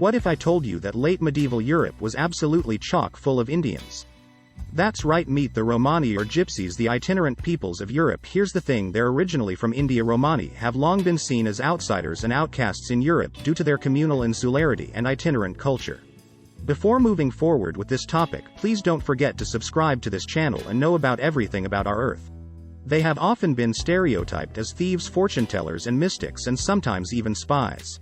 What if I told you that late medieval Europe was absolutely chock full of Indians? That's right, meet the Romani or Gypsies, the itinerant peoples of Europe. Here's the thing, they're originally from India. Romani have long been seen as outsiders and outcasts in Europe due to their communal insularity and itinerant culture. Before moving forward with this topic, please don't forget to subscribe to this channel and know about everything about our Earth. They have often been stereotyped as thieves, fortune-tellers and mystics, and sometimes even spies.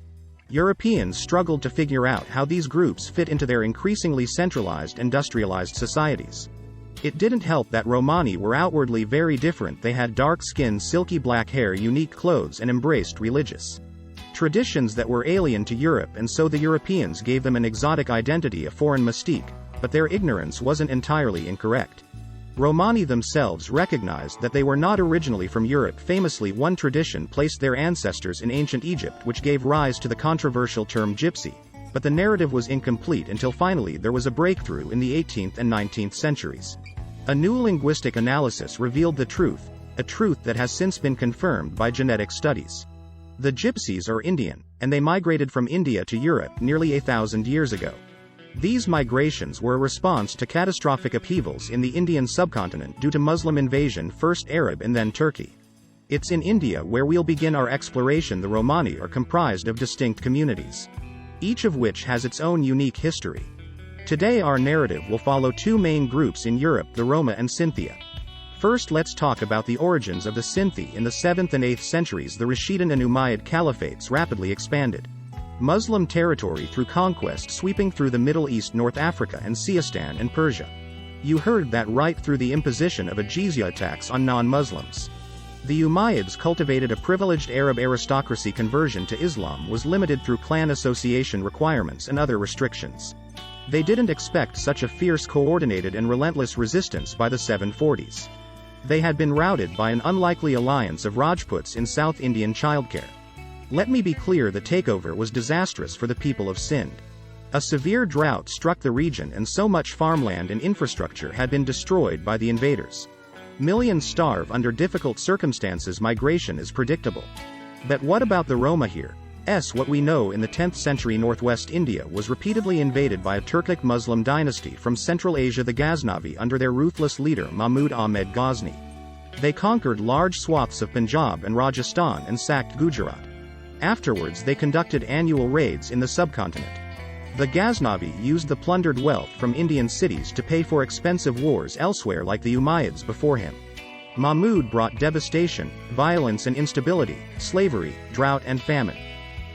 Europeans struggled to figure out how these groups fit into their increasingly centralized, industrialized societies. It didn't help that Romani were outwardly very different. They had dark skin, silky black hair, unique clothes, and embraced religious traditions that were alien to Europe, and so the Europeans gave them an exotic identity, a foreign mystique, but their ignorance wasn't entirely incorrect. Romani themselves recognized that they were not originally from Europe. Famously, one tradition placed their ancestors in ancient Egypt, which gave rise to the controversial term Gypsy, but the narrative was incomplete until finally there was a breakthrough in the 18th and 19th centuries. A new linguistic analysis revealed the truth, a truth that has since been confirmed by genetic studies. The Gypsies are Indian, and they migrated from India to Europe nearly 1,000 years ago. These migrations were a response to catastrophic upheavals in the Indian subcontinent due to Muslim invasion, first Arab and then Turkey. It's in India where we'll begin our exploration. The Romani are comprised of distinct communities, each of which has its own unique history. Today our narrative will follow two main groups in Europe, the Roma and Sinti. First, let's talk about the origins of the Sinti. In the 7th and 8th centuries, the Rashidun and Umayyad caliphates rapidly expanded Muslim territory through conquest, sweeping through the Middle East, North Africa, and Seistan and Persia. You heard that right, through the imposition of a jizya tax on non-Muslims. The Umayyads cultivated a privileged Arab aristocracy. Conversion to Islam was limited through clan association requirements and other restrictions. They didn't expect such a fierce, coordinated, and relentless resistance by the 740s. They had been routed by an unlikely alliance of Rajputs in South Indian childcare. Let me be clear, the takeover was disastrous for the people of Sind. A severe drought struck the region, and so much farmland and infrastructure had been destroyed by the invaders. Millions starve under difficult circumstances. Migration is predictable. But what about the Roma here? What we know, in the 10th century, northwest India was repeatedly invaded by a Turkic Muslim dynasty from Central Asia, the Ghaznavi, under their ruthless leader Mahmud Ahmed Ghazni. They conquered large swaths of Punjab and Rajasthan and sacked Gujarat. Afterwards they conducted annual raids in the subcontinent. The Ghaznavi used the plundered wealth from Indian cities to pay for expensive wars elsewhere, like the Umayyads before him. Mahmud brought devastation, violence and instability, slavery, drought and famine.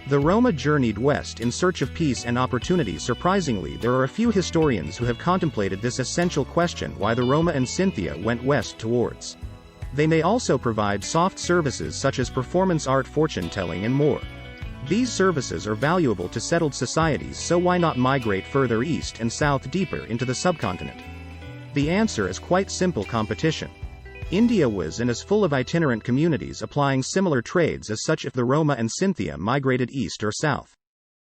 The Roma journeyed west in search of peace and opportunity. Surprisingly, there are a few historians who have contemplated this essential question: why the Roma and Sinti went west towards. They may also provide soft services such as performance art, fortune-telling and more. These services are valuable to settled societies, so why not migrate further east and south, deeper into the subcontinent? The answer is quite simple: competition. India was and is full of itinerant communities applying similar trades. As such, if the Roma and Sinti migrated east or south,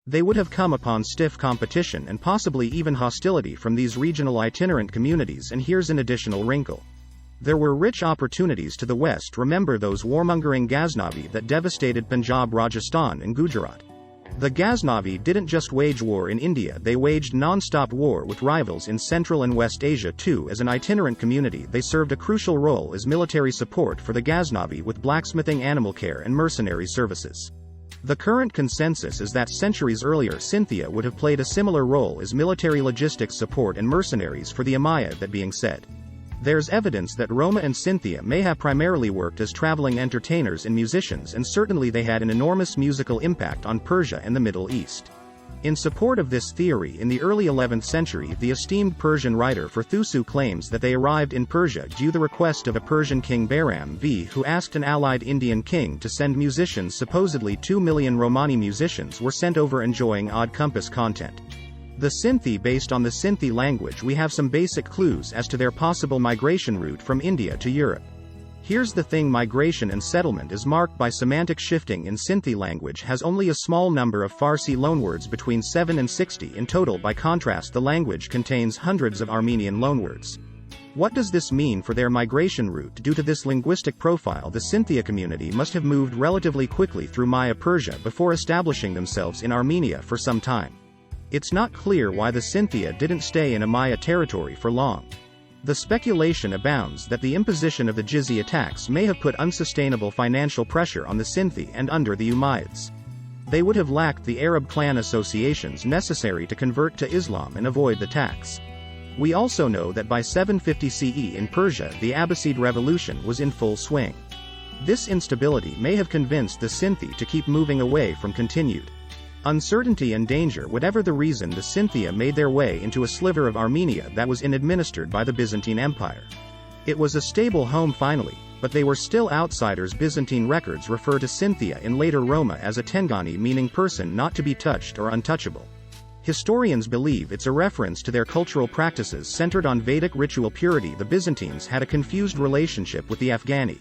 they would have come upon stiff competition and possibly even hostility from these regional itinerant communities. And here's an additional wrinkle: there were rich opportunities to the west. Remember those warmongering Ghaznavi that devastated Punjab, Rajasthan and Gujarat? The Ghaznavi didn't just wage war in India, they waged non-stop war with rivals in Central and West Asia too. As an itinerant community, they served a crucial role as military support for the Ghaznavi, with blacksmithing, animal care and mercenary services. The current consensus is that centuries earlier, Sinti would have played a similar role as military logistics support and mercenaries for the Umayyad. That being said, there's evidence that Roma and Sinti may have primarily worked as traveling entertainers and musicians, and certainly they had an enormous musical impact on Persia and the Middle East. In support of this theory, in the early 11th century, the esteemed Persian writer Firthusu claims that they arrived in Persia due to the request of a Persian king, Bahram V, who asked an allied Indian king to send musicians. Supposedly 2 million Romani musicians were sent over, enjoying odd compass content. The Sinti, based on the Sinti language, we have some basic clues as to their possible migration route from India to Europe. Here's the thing: migration and settlement is marked by semantic shifting. In Sinti language has only a small number of Farsi loanwords, between 7 and 60 in total. By contrast, the language contains hundreds of Armenian loanwords. What does this mean for their migration route? Due to this linguistic profile, the Sinti community must have moved relatively quickly through Maya Persia before establishing themselves in Armenia for some time. It's not clear why the Scythia didn't stay in Umayyad territory for long. The speculation abounds that the imposition of the Gypsy tax may have put unsustainable financial pressure on the Sinti and under the Umayyads. They would have lacked the Arab clan associations necessary to convert to Islam and avoid the tax. We also know that by 750 CE in Persia the Abbasid revolution was in full swing. This instability may have convinced the Sinti to keep moving away from continued uncertainty and danger. Whatever the reason, the Scythia made their way into a sliver of Armenia that was administered by the Byzantine Empire. It was a stable home finally, but they were still outsiders. Byzantine records refer to Scythia in later Roma as a tengani, meaning person not to be touched or untouchable. Historians believe it's a reference to their cultural practices centered on Vedic ritual purity. The Byzantines had a confused relationship with the Afghani,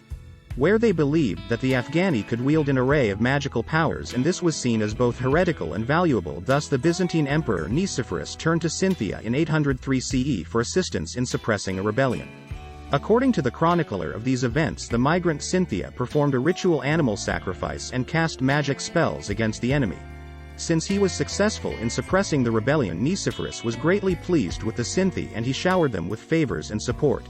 where they believed that the Afghani could wield an array of magical powers, and this was seen as both heretical and valuable. Thus the Byzantine emperor Nicephorus turned to Scythia in 803 CE for assistance in suppressing a rebellion. According to the chronicler of these events, the migrant Scythia performed a ritual animal sacrifice and cast magic spells against the enemy. Since he was successful in suppressing the rebellion, Nicephorus was greatly pleased with the Sinti and he showered them with favors and support.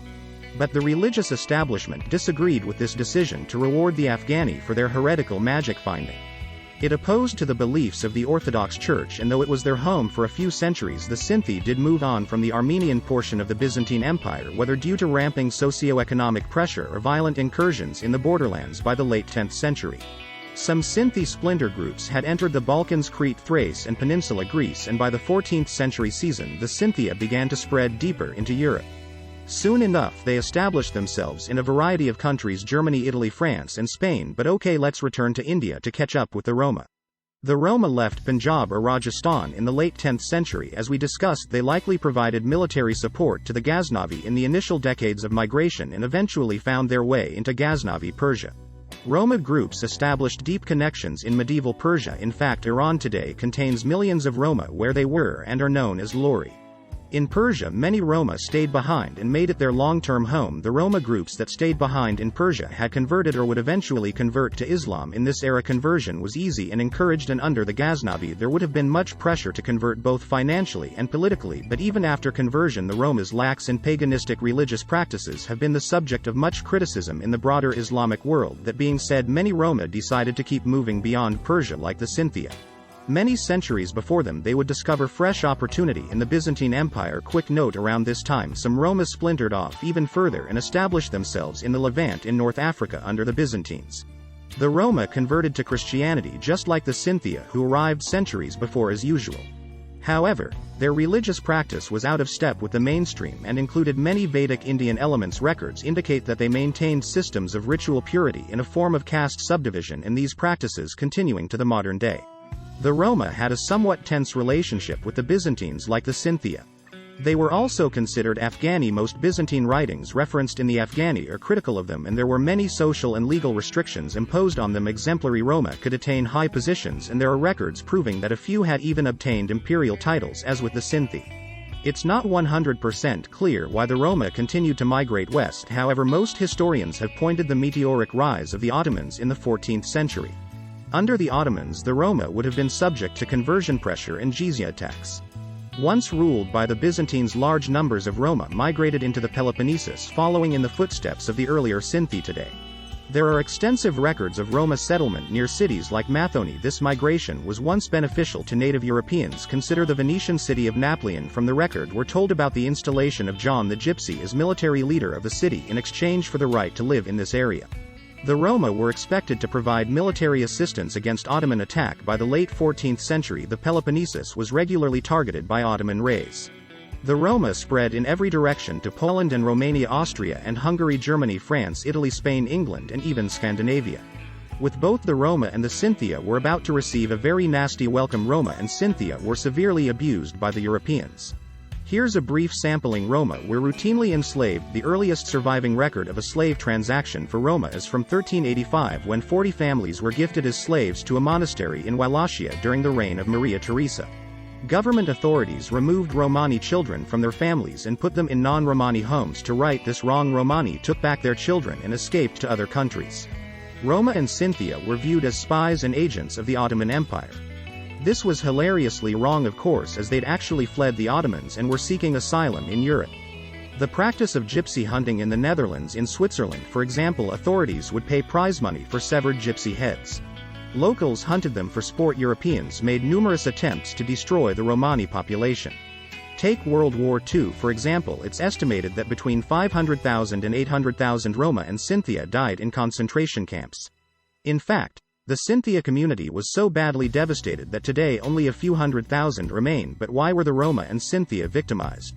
But the religious establishment disagreed with this decision to reward the Afghani for their heretical magic finding. It opposed to the beliefs of the Orthodox Church, and though it was their home for a few centuries, the Sinti did move on from the Armenian portion of the Byzantine Empire, whether due to ramping socio-economic pressure or violent incursions in the borderlands by the late 10th century. Some Sinti splinter groups had entered the Balkans, Crete, Thrace and Peninsula Greece, and by the 14th century season the Scythia began to spread deeper into Europe. Soon enough they established themselves in a variety of countries: Germany, Italy, France and Spain. But okay, let's return to India to catch up with the Roma. The Roma left Punjab or Rajasthan in the late 10th century. As we discussed, they likely provided military support to the Ghaznavi in the initial decades of migration and eventually found their way into Ghaznavi Persia. Roma groups established deep connections in medieval Persia. In fact, Iran today contains millions of Roma where they were and are known as Lori. In Persia, many Roma stayed behind and made it their long-term home. The Roma groups that stayed behind in Persia had converted or would eventually convert to Islam. In this era, conversion was easy and encouraged, and under the Ghaznavi there would have been much pressure to convert both financially and politically. But even after conversion, the Roma's lax and paganistic religious practices have been the subject of much criticism in the broader Islamic world. That being said, many Roma decided to keep moving beyond Persia like the Scythia. Many centuries before them, they would discover fresh opportunity in the Byzantine Empire. Quick note: around this time some Roma splintered off even further and established themselves in the Levant in North Africa under the Byzantines. The Roma converted to Christianity just like the Scythia, who arrived centuries before as usual. However, their religious practice was out of step with the mainstream and included many Vedic Indian elements. Records indicate that they maintained systems of ritual purity in a form of caste subdivision, and these practices continuing to the modern day. The Roma had a somewhat tense relationship with the Byzantines like the Scythia. They were also considered Afghani. Most Byzantine writings referenced in the Afghani are critical of them, and there were many social and legal restrictions imposed on them. Exemplary Roma could attain high positions, and there are records proving that a few had even obtained imperial titles, as with the Sinti. It's not 100% clear why the Roma continued to migrate west. However, most historians have pointed the meteoric rise of the Ottomans in the 14th century. Under the Ottomans, the Roma would have been subject to conversion pressure and jizya tax. Once ruled by the Byzantines, large numbers of Roma migrated into the Peloponnesus, following in the footsteps of the earlier Sinti today. There are extensive records of Roma settlement near cities like Mathoni. This migration was once beneficial to native Europeans. Consider the Venetian city of Napolion. From the record, we're told about the installation of John the Gypsy as military leader of the city in exchange for the right to live in this area. The Roma were expected to provide military assistance against Ottoman attack. By the late 14th century, the Peloponnesus was regularly targeted by Ottoman raids. The Roma spread in every direction to Poland and Romania, Austria and Hungary, Germany, France, Italy, Spain, England and even Scandinavia. With both the Roma and the Scythia were about to receive a very nasty welcome. Roma and Scythia were severely abused by the Europeans. Here's a brief sampling. Roma were routinely enslaved. The earliest surviving record of a slave transaction for Roma is from 1385, when 40 families were gifted as slaves to a monastery in Wallachia during the reign of Maria Theresa. Government authorities removed Romani children from their families and put them in non-Romani homes. To right this wrong, Romani took back their children and escaped to other countries. Roma and Scythia were viewed as spies and agents of the Ottoman Empire. This was hilariously wrong, of course, as they'd actually fled the Ottomans and were seeking asylum in Europe. The practice of gypsy hunting in the Netherlands, in Switzerland for example, authorities would pay prize money for severed gypsy heads. Locals hunted them for sport. Europeans made numerous attempts to destroy the Romani population. Take World War II for example. It's estimated that between 500,000 and 800,000 Roma and Sinti died in concentration camps. In fact, the Sinti community was so badly devastated that today only a few 100,000 remain. But why were the Roma and Sinti victimized?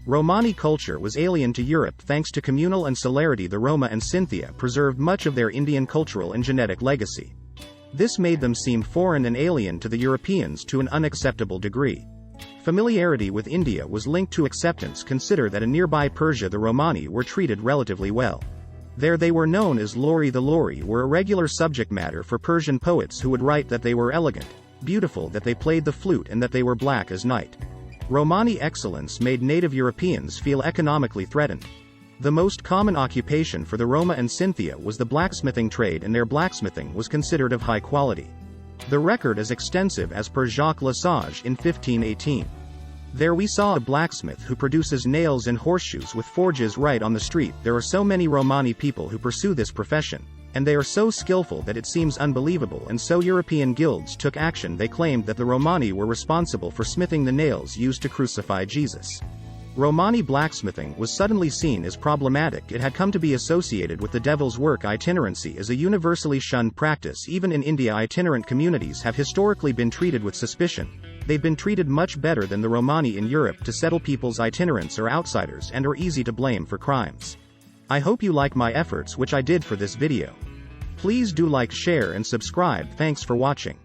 Romani culture was alien to Europe. Thanks to communal ancillarity, the Roma and Sinti preserved much of their Indian cultural and genetic legacy. This made them seem foreign and alien to the Europeans to an unacceptable degree. Familiarity with India was linked to acceptance. Consider that in nearby Persia the Romani were treated relatively well. There they were known as Lori. The Lori were a regular subject matter for Persian poets who would write that they were elegant, beautiful, that they played the flute, and that they were black as night. Romani excellence made native Europeans feel economically threatened. The most common occupation for the Roma and Sinti was the blacksmithing trade, and their blacksmithing was considered of high quality. The record is extensive as per Jacques Lesage in 1518. There we saw a blacksmith who produces nails and horseshoes with forges right on the street. There are so many Romani people who pursue this profession, and they are so skillful that it seems unbelievable, and so European guilds took action. They claimed that the Romani were responsible for smithing the nails used to crucify Jesus. Romani blacksmithing was suddenly seen as problematic. It had come to be associated with the devil's work. Itinerancy is a universally shunned practice. Even in India, itinerant communities have historically been treated with suspicion. They've been treated much better than the Romani in Europe. To settle people's itinerants are outsiders and are easy to blame for crimes. I hope you like my efforts, which I did for this video. Please do like, share and subscribe. Thanks for watching.